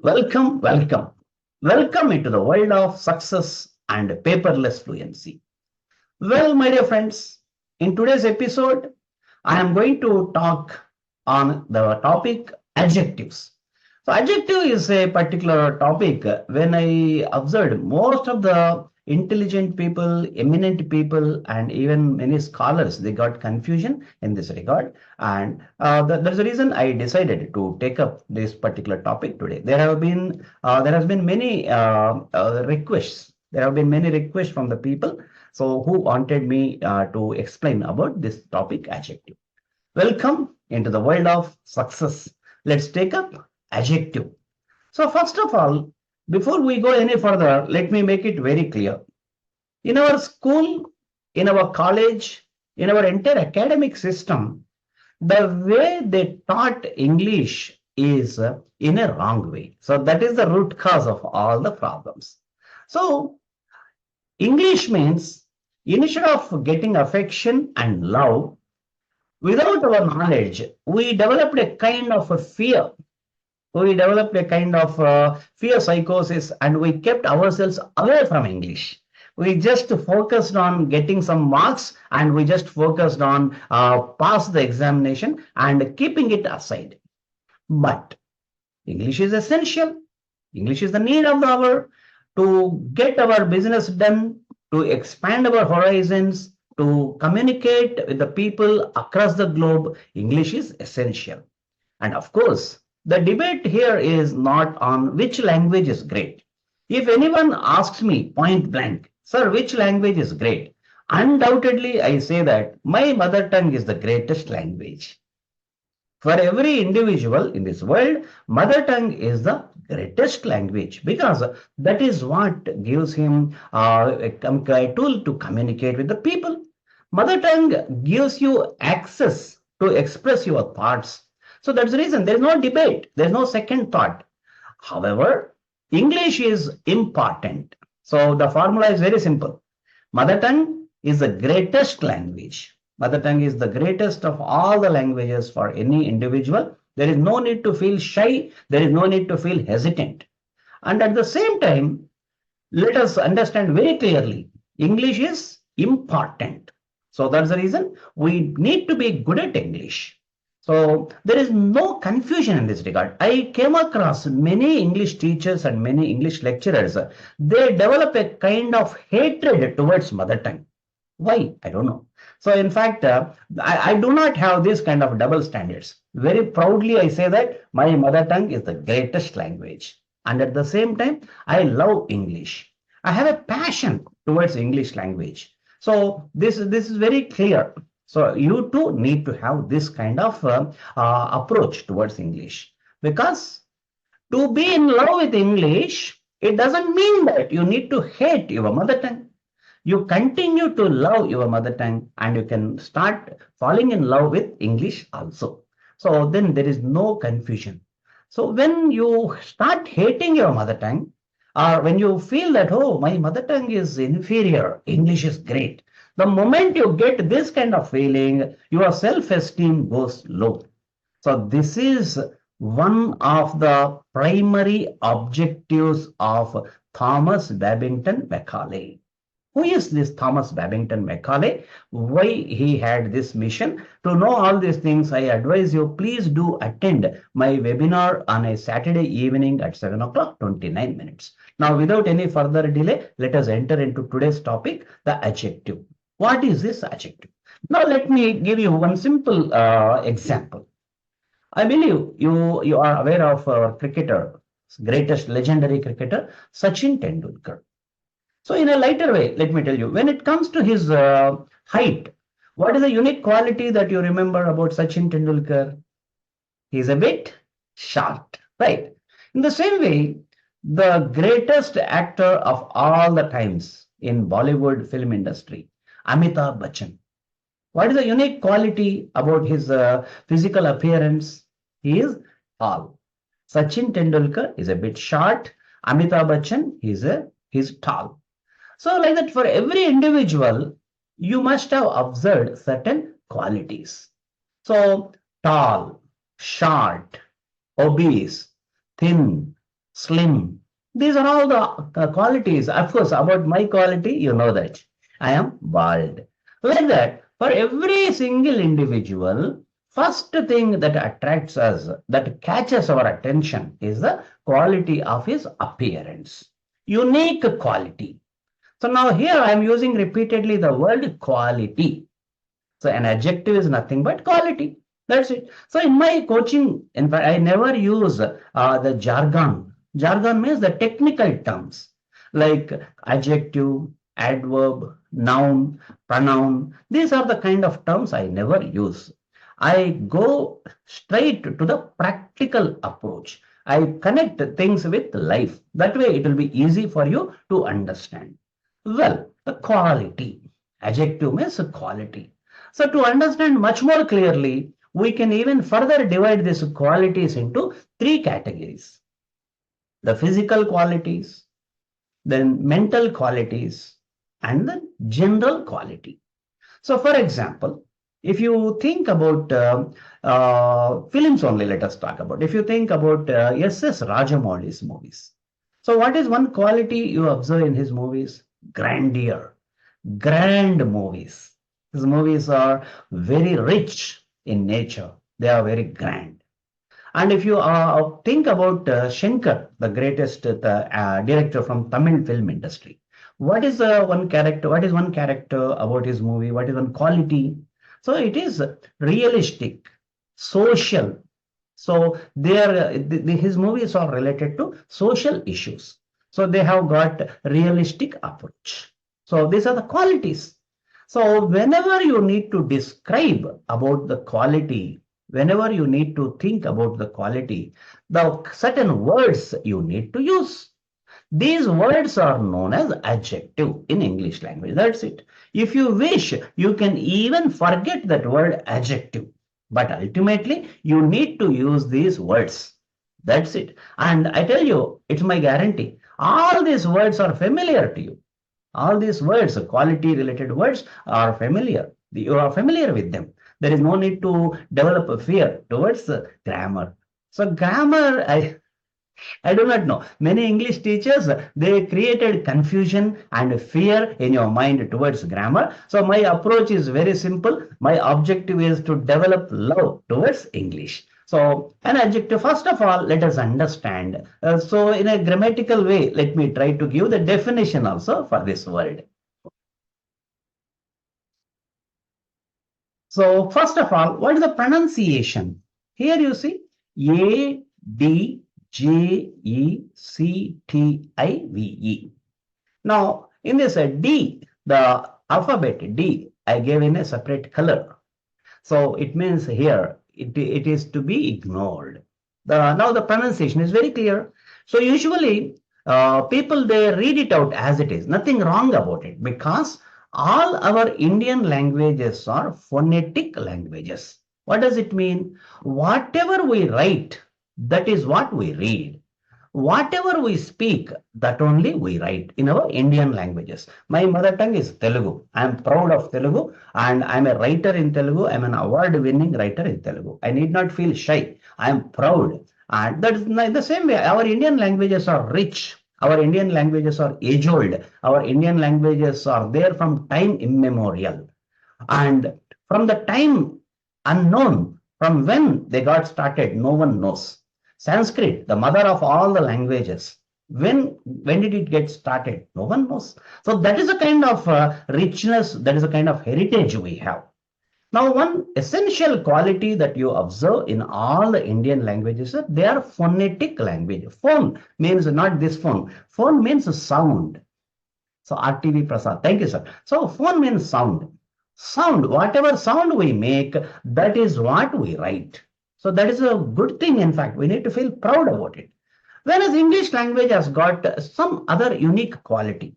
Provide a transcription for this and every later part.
Welcome into the world of success and paperless fluency. Well, my dear friends, in today's episode, I am going to talk on the topic adjectives. So, adjective is a particular topic. When I observed most of the intelligent people, eminent people, and even many scholars, they got confusion in this regard. And that's the reason I decided to take up this particular topic today. There has been many requests. There have been many requests from the people so who wanted me to explain about this topic adjective. Welcome into the world of success. Let's take up adjective. So first of all, before we go any further, let me make it very clear. In our school, in our college, in our entire academic system, the way they taught English is in a wrong way. So that is the root cause of all the problems. So English means instead of getting affection and love, without our knowledge, we developed a kind of a fear. We developed a kind of fear psychosis and we kept ourselves away from English. We just focused on getting some marks and we just focused on pass the examination and keeping it aside. But English is essential. English is the need of the hour to get our business done, to expand our horizons, to communicate with the people across the globe. English is essential. And of course, the debate here is not on which language is great. If anyone asks me point blank, sir, which language is great? Undoubtedly, I say that my mother tongue is the greatest language. For every individual in this world, mother tongue is the greatest language because that is what gives him a tool to communicate with the people. Mother tongue gives you access to express your thoughts. So that's the reason there is no debate, there is no second thought. However, English is important. So the formula is very simple. Mother tongue is the greatest language. Mother tongue is the greatest of all the languages for any individual. There is no need to feel shy. There is no need to feel hesitant. And at the same time, let us understand very clearly, English is important. So that's the reason we need to be good at English. So there is no confusion in this regard. I came across many English teachers and many English lecturers. They develop a kind of hatred towards mother tongue. Why? I don't know. So in fact, I do not have this kind of double standards. Very proudly, I say that my mother tongue is the greatest language. And at the same time, I love English. I have a passion towards English language. So this is very clear. So you too need to have this kind of approach towards English. Because to be in love with English, it doesn't mean that you need to hate your mother tongue. You continue to love your mother tongue and you can start falling in love with English also. So then there is no confusion. So when you start hating your mother tongue, or when you feel that, oh, my mother tongue is inferior, English is great. The moment you get this kind of feeling, your self-esteem goes low. So this is one of the primary objectives of Thomas Babington Macaulay. Who is this Thomas Babington Macaulay? Why he had this mission? To know all these things, I advise you, please do attend my webinar on a Saturday evening at 7 o'clock, 29 minutes. Now, without any further delay, let us enter into today's topic, the adjective. What is this adjective? Now, let me give you one simple example. I believe you are aware of our cricketer, greatest legendary cricketer, Sachin Tendulkar. So in a lighter way, let me tell you, when it comes to his height, what is the unique quality that you remember about Sachin Tendulkar? He's a bit short, right? In the same way, the greatest actor of all the times in Bollywood film industry, Amitabh Bachchan. What is the unique quality about his physical appearance? He is tall. Sachin Tendulkar is a bit short. Amitabh Bachchan, he's tall. So like that, for every individual, you must have observed certain qualities. So tall, short, obese, thin, slim. These are all the qualities. Of course, about my quality, you know that I am bald. Like that, for every single individual, first thing that attracts us, that catches our attention is the quality of his appearance. Unique quality. So now here I am using repeatedly the word quality. So an adjective is nothing but quality. That's it. So in my coaching, in fact, I never use the jargon. Jargon means the technical terms like adjective, adverb, noun, pronoun. These are the kind of terms I never use. I go straight to the practical approach. I connect things with life. That way it will be easy for you to understand. Well, the quality. Adjective means quality. So to understand much more clearly, we can even further divide these qualities into three categories. The physical qualities, then mental qualities, and the general quality. So for example, if you think about films only, let us talk about. If you think about S.S. Rajamouli's movies. So what is one quality you observe in his movies? Grandeur, grand movies. His movies are very rich in nature. They are very grand. And if you think about Shankar, the greatest director from Tamil film industry, what is one character? What is one character about his movie? What is one quality? So it is realistic, social. So his movies are related to social issues. So they have got realistic approach. So these are the qualities. So whenever you need to describe about the quality, whenever you need to think about the quality, the certain words you need to use. These words are known as adjective in English language. That's it. If you wish, you can even forget that word adjective. But ultimately, you need to use these words. That's it. And I tell you, it's my guarantee. All these words are familiar to you. All these words, quality related words are familiar. You are familiar with them. There is no need to develop a fear towards grammar. So grammar, I do not know. Many English teachers, they created confusion and fear in your mind towards grammar. So my approach is very simple. My objective is to develop love towards English. So an adjective, first of all, let us understand. So in a grammatical way, let me try to give the definition also for this word. So first of all, what is the pronunciation? Here you see ADJECTIVE. Now in this D, the alphabet D, I gave in a separate color. So it means here it is to be ignored. Now the pronunciation is very clear. So usually people, they read it out as it is. Nothing wrong about it, because all our Indian languages are phonetic languages. What does it mean? Whatever we write, that is what we read. Whatever we speak, that only we write in our Indian languages. My mother tongue is Telugu. I am proud of Telugu, and I am a writer in Telugu. I am an award-winning writer in Telugu. I need not feel shy. I am proud. And that is in the same way, our Indian languages are rich. Our Indian languages are age-old. Our Indian languages are there from time immemorial. And from the time unknown, from when they got started, no one knows. Sanskrit, the mother of all the languages, when did it get started? No one knows. So that is a kind of richness, that is a kind of heritage we have. Now, one essential quality that you observe in all the Indian languages is they are phonetic language. Phone means not this phone. Phone means sound. So RTV Prasad, thank you, sir. So phone means sound. Sound, whatever sound we make, that is what we write. So that is a good thing. In fact, we need to feel proud about it. Whereas English language has got some other unique quality.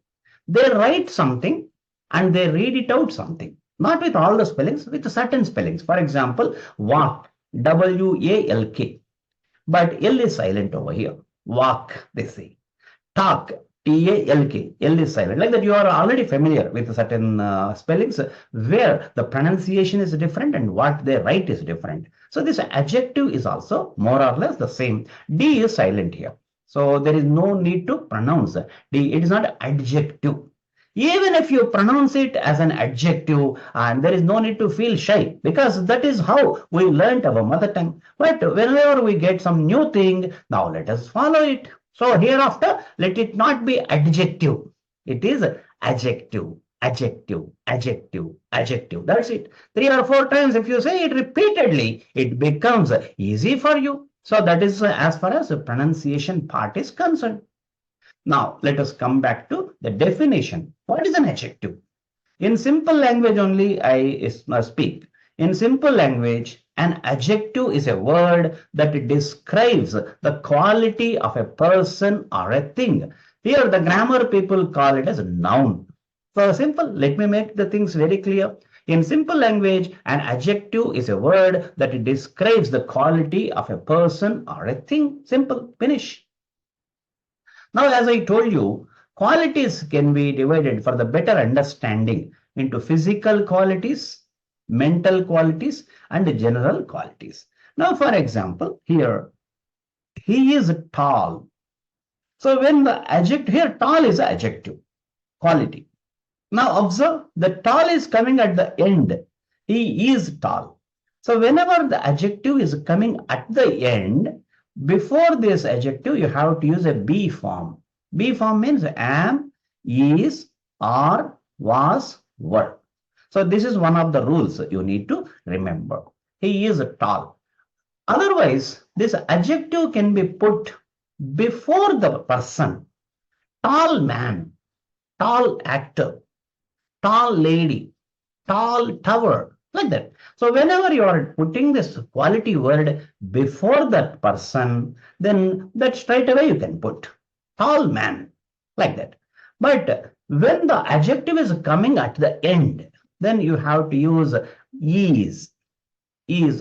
They write something and they read it out something. Not with all the spellings, with certain spellings. For example, walk, W-A-L-K. But L is silent over here. Walk, they say. Talk, T-A-L-K. L is silent. Like that, you are already familiar with certain spellings where the pronunciation is different and what they write is different. So this adjective is also more or less the same. D is silent here. So there is no need to pronounce. It is not adjective. Even if you pronounce it as an adjective, and there is no need to feel shy, because that is how we learnt our mother tongue. But whenever we get some new thing, now let us follow it. So hereafter, let it not be adjective. It is adjective, adjective, adjective, adjective. That's it. 3 or 4 times, if you say it repeatedly, it becomes easy for you. So that is as far as the pronunciation part is concerned. Now, let us come back to the definition. What is an adjective? In simple language only, I speak. In simple language, an adjective is a word that describes the quality of a person or a thing. Here, the grammar people call it as a noun. So simple, let me make the things very clear. In simple language, an adjective is a word that describes the quality of a person or a thing. Simple, finish. Now, as I told you, qualities can be divided for the better understanding into physical qualities, mental qualities, and general qualities. Now, for example, here, he is tall. So when the adjective, here tall is adjective, quality. Now observe, the tall is coming at the end. He is tall. So whenever the adjective is coming at the end, before this adjective, you have to use a be form. Be form means am, is, are, was, were. So this is one of the rules you need to remember. He is tall. Otherwise, this adjective can be put before the person. Tall man, tall actor, tall lady, tall tower, like that. So whenever you are putting this quality word before that person, then that straight away you can put tall man, like that. But when the adjective is coming at the end, then you have to use is,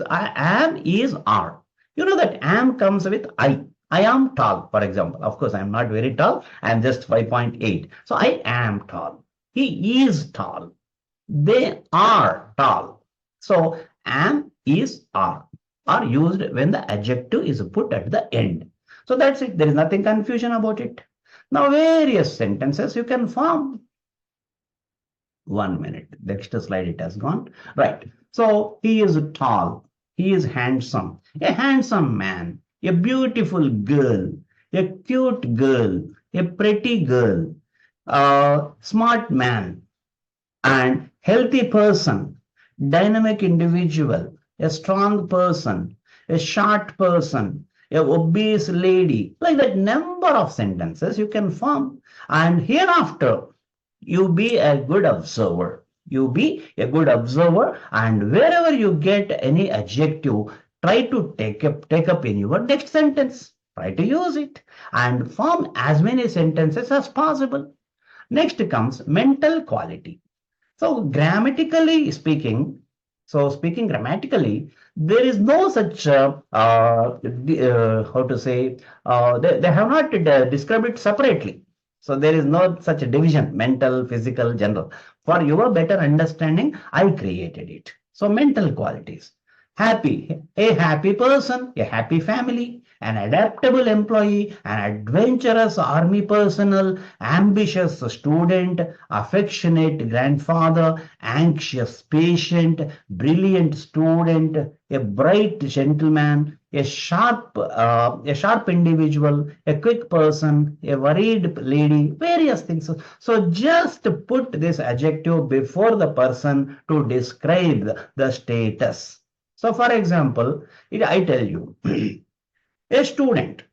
I am, is, are. You know that am comes with I. I am tall, for example. Of course, I am not very tall. I am just 5.8. So I am tall. He is tall. They are tall. So am, is, are used when the adjective is put at the end. So that's it. There is nothing confusion about it. Now various sentences you can form. 1 minute. Next slide it has gone. Right. So he is tall. He is handsome. A handsome man. A beautiful girl. A cute girl. A pretty girl. A smart man. And healthy person, dynamic individual, a strong person, a short person, a obese lady, like that number of sentences you can form. And hereafter, you be a good observer. You be a good observer, and wherever you get any adjective, try to take up in your next sentence. Try to use it and form as many sentences as possible. Next comes mental quality. So grammatically speaking, there is no such, how to say, they have not described it separately. So there is no such a division, mental, physical, general. For your better understanding, I created it. So mental qualities. Happy, a happy person, a happy family, an adaptable employee, an adventurous army personnel, ambitious student, affectionate grandfather, anxious patient, brilliant student, a bright gentleman, a sharp individual, a quick person, a worried lady, various things. So just put this adjective before the person to describe the status. So for example, I tell you, a student,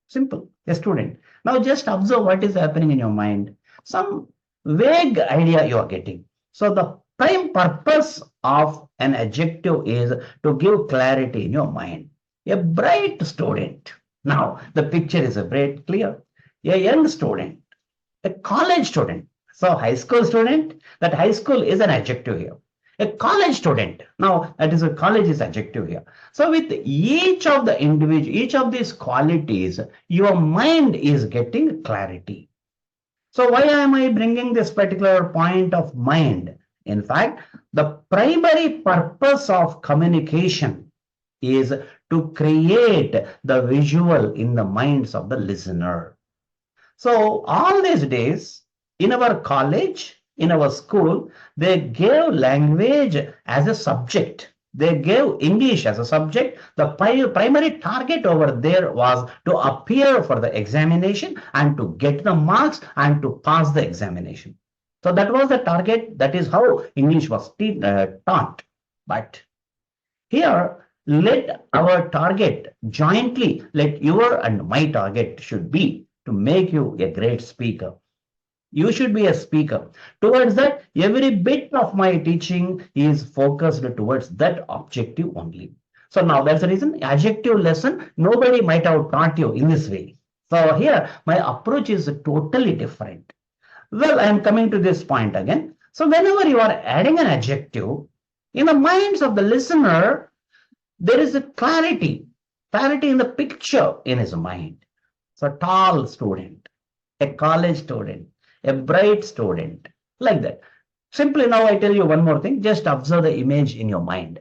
simple, a student. Now just observe what is happening in your mind. Some vague idea you are getting. So the prime purpose of an adjective is to give clarity in your mind. A bright student. Now the picture is a bright, clear. A young student, a college student. So high school student, that high school is an adjective here. A college student. Now that is a college is adjective here. So with each of the individual, each of these qualities, your mind is getting clarity. So why am I bringing this particular point of mind? In fact, the primary purpose of communication is to create the visual in the minds of the listener. So all these days, in our college, in our school, they gave language as a subject. They gave English as a subject. The primary target over there was to appear for the examination and to get the marks and to pass the examination. So that was the target. That is how English was taught. But here, let our target jointly, let your and my target should be to make you a great speaker. You should be a speaker. Towards that, every bit of my teaching is focused towards that objective only. So now that's the reason, adjective lesson, nobody might have taught you in this way. So here, my approach is totally different. Well, I am coming to this point again. So whenever you are adding an adjective, in the minds of the listener, there is a clarity in the picture in his mind. So tall student, a college student, a bright student, like that. Simply now I tell you one more thing, just observe the image in your mind.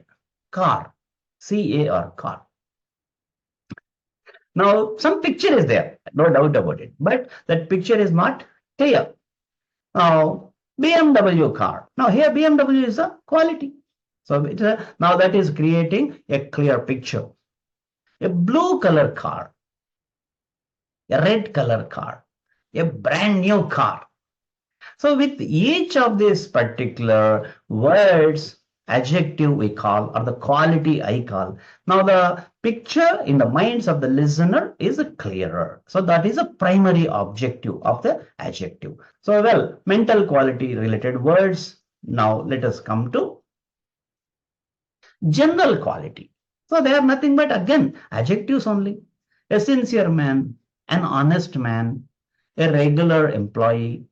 Car, C-A-R, car. Now some picture is there, no doubt about it, but that picture is not clear. Now BMW car, now here BMW is a quality. So now that is creating a clear picture. A blue color car, a red color car, a brand new car. So with each of these particular words, adjective we call, or the quality I call, now the picture in the minds of the listener is clearer. So that is a primary objective of the adjective. So well, mental quality related words. Now let us come to general quality. So they are nothing but again adjectives only. A sincere man, an honest man, a regular employee,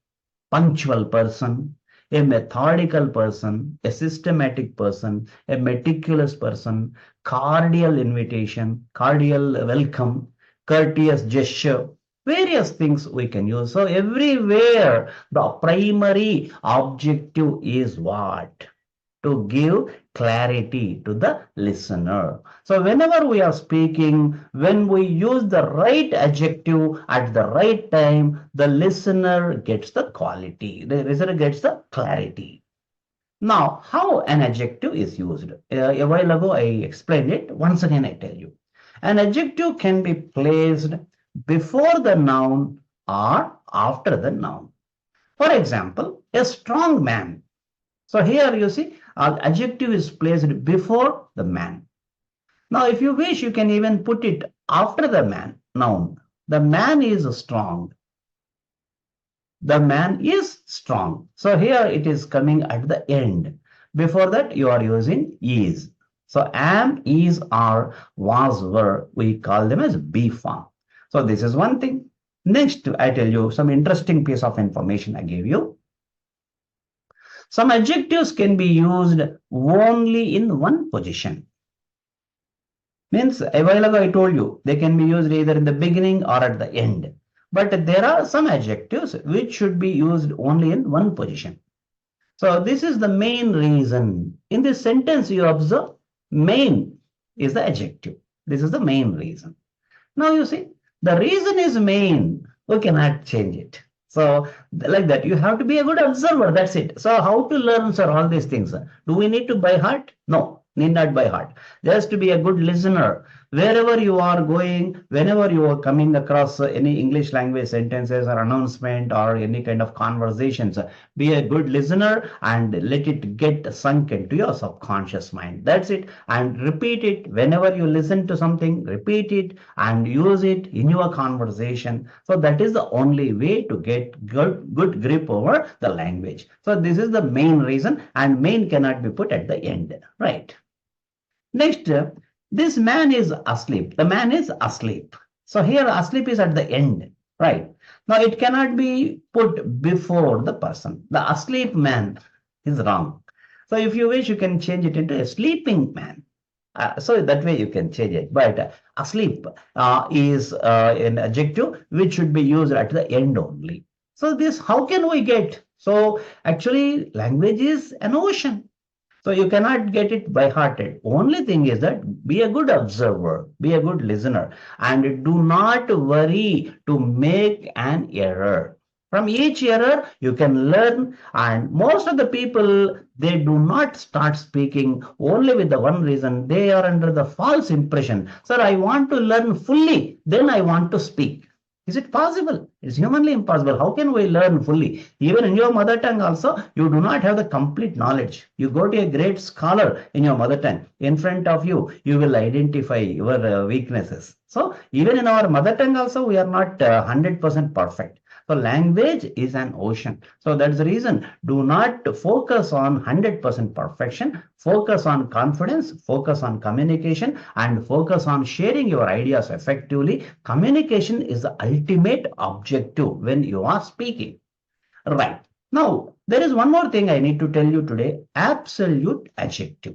punctual person, a methodical person, a systematic person, a meticulous person, cordial invitation, cordial welcome, courteous gesture, various things we can use. So everywhere the primary objective is what? To give clarity to the listener. So whenever we are speaking, when we use the right adjective at the right time, the listener gets the quality, the listener gets the clarity. Now, how an adjective is used? A while ago, I explained it. Once again, I tell you. An adjective can be placed before the noun or after the noun. For example, a strong man. So here you see, adjective is placed before the man. Now, if you wish, you can even put it after the man, noun. The man is strong. The man is strong. So here it is coming at the end. Before that, you are using is. So am, is, are, was, were, we call them as be form. So this is one thing. Next, I tell you some interesting piece of information I gave you. Some adjectives can be used only in one position. Means a while ago I told you they can be used either in the beginning or at the end. But there are some adjectives which should be used only in one position. So this is the main reason. In this sentence you observe main is the adjective. This is the main reason. Now you see the reason is main. We cannot change it. So like that, you have to be a good observer. That's it. So how to learn, sir, all these things? Do we need to by heart? No, need not by heart. Just to be a good listener. Wherever you are going, whenever you are coming across any English language sentences or announcement or any kind of conversations, be a good listener and let it get sunk into your subconscious mind. That's it. And repeat it whenever you listen to something, repeat it and use it in your conversation. So that is the only way to get good grip over the language. So this is the main reason, and main cannot be put at the end, right? Next, this man is asleep. The man is asleep. So here asleep is at the end, right? Now it cannot be put before the person. The asleep man is wrong. So if you wish, you can change it into a sleeping man. So that way you can change it. But asleep is an adjective which should be used at the end only. So this, how can we get? So actually language is an ocean. So you cannot get it by hearted. Only thing is that be a good observer, be a good listener, and do not worry to make an error. From each error, you can learn. And most of the people, they do not start speaking only with the one reason. They are under the false impression. Sir, I want to learn fully, then I want to speak. Is it possible? It's humanly impossible. How can we learn fully? Even in your mother tongue also, you do not have the complete knowledge. You go to a great scholar in your mother tongue. In front of you, you will identify your weaknesses. So even in our mother tongue also, we are not 100% perfect. So language is an ocean. So that's the reason. Do not focus on 100% perfection. Focus on confidence, focus on communication, and focus on sharing your ideas effectively. Communication is the ultimate objective when you are speaking. Right. Now, there is one more thing I need to tell you today. Absolute adjective.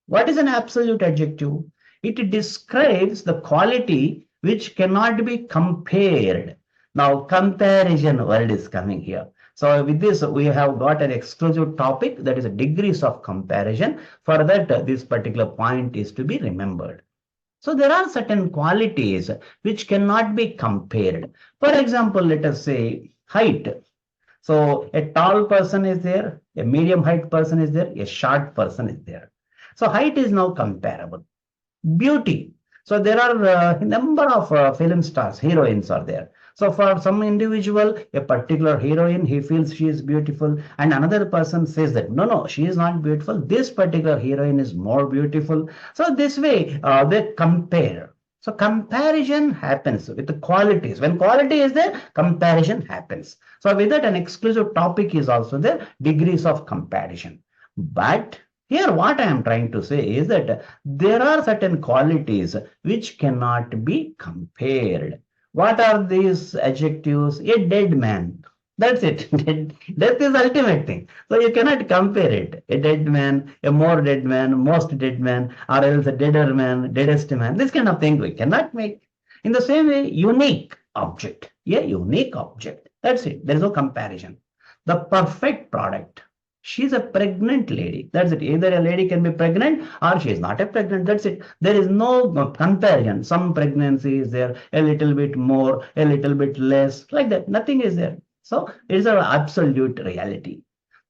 What is an absolute adjective? It describes the quality which cannot be compared. Now, comparison word is coming here. So with this, we have got an exclusive topic, that is degrees of comparison. For that, this particular point is to be remembered. So there are certain qualities which cannot be compared. For example, let us say height. So a tall person is there, a medium height person is there, a short person is there. So height is now comparable. Beauty. So there are a number of film stars, heroines are there. So for some individual, a particular heroine, he feels she is beautiful, and another person says that no, she is not beautiful. This particular heroine is more beautiful. So this way, they compare. So comparison happens with the qualities. When quality is there, comparison happens. So with that, an exclusive topic is also there, degrees of comparison. But here, what I am trying to say is that there are certain qualities which cannot be compared. What are these adjectives? A dead man. That's it. Death is ultimate thing. So you cannot compare it. A dead man, a more dead man, most dead man, or else a deader man, deadest man. This kind of thing we cannot make. In the same way, unique object. A unique object. That's it. There is no comparison. The perfect product. She's a pregnant lady. That's it. Either a lady can be pregnant or she is not a pregnant. That's it. There is no comparison. Some pregnancy is there, a little bit more, a little bit less, like that. Nothing is there. So it is an absolute reality.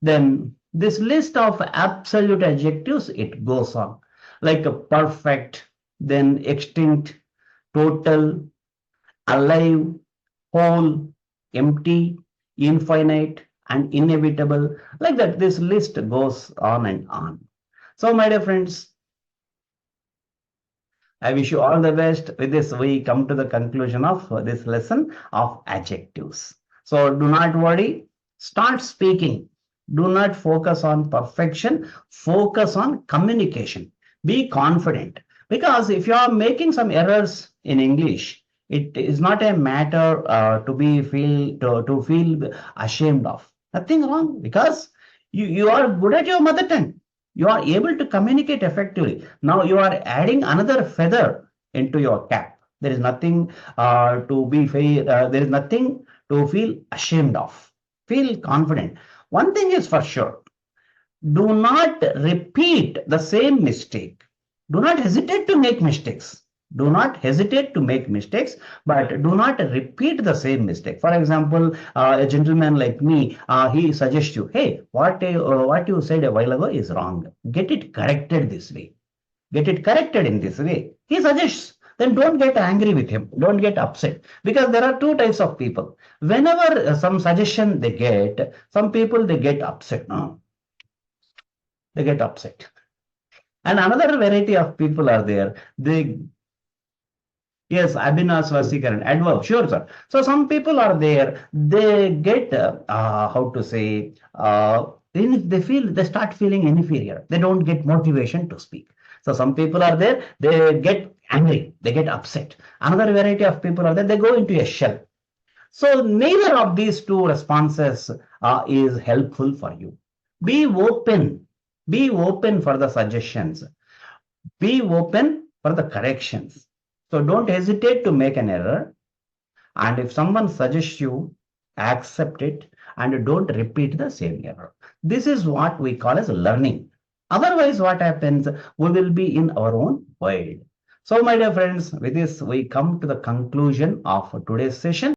Then this list of absolute adjectives, it goes on. Like a perfect, then extinct, total, alive, whole, empty, infinite, and inevitable. Like that, this list goes on and on. So my dear friends, I wish you all the best. With this, we come to the conclusion of this lesson of adjectives. So do not worry, start speaking. Do not focus on perfection, focus on communication. Be confident, because if you are making some errors in English, it is not a matter to feel ashamed of. Nothing wrong, because you are good at your mother tongue. You are able to communicate effectively. Now you are adding another feather into your cap. There is nothing there is nothing to feel ashamed of. Feel confident. One thing is for sure. Do not repeat the same mistake. Do not hesitate to make mistakes. Do not hesitate to make mistakes, but do not repeat the same mistake. For example, a gentleman like me, he suggests you, hey, what you said a while ago is wrong. Get it corrected this way. Get it corrected in this way. He suggests. Then don't get angry with him. Don't get upset. Because there are two types of people. Whenever some suggestion they get, some people, they get upset. No? They get upset. And another variety of people are there. Yes, Abhinav Swasikaran, adverb, sure, sir. So some people are there, they get, how to say, they start feeling inferior. They don't get motivation to speak. So some people are there, they get angry, they get upset. Another variety of people are there, they go into a shell. So neither of these two responses is helpful for you. Be open for the suggestions. Be open for the corrections. So don't hesitate to make an error. And if someone suggests you, accept it and don't repeat the same error. This is what we call as learning. Otherwise, what happens? We will be in our own world. So, my dear friends, with this, we come to the conclusion of today's session.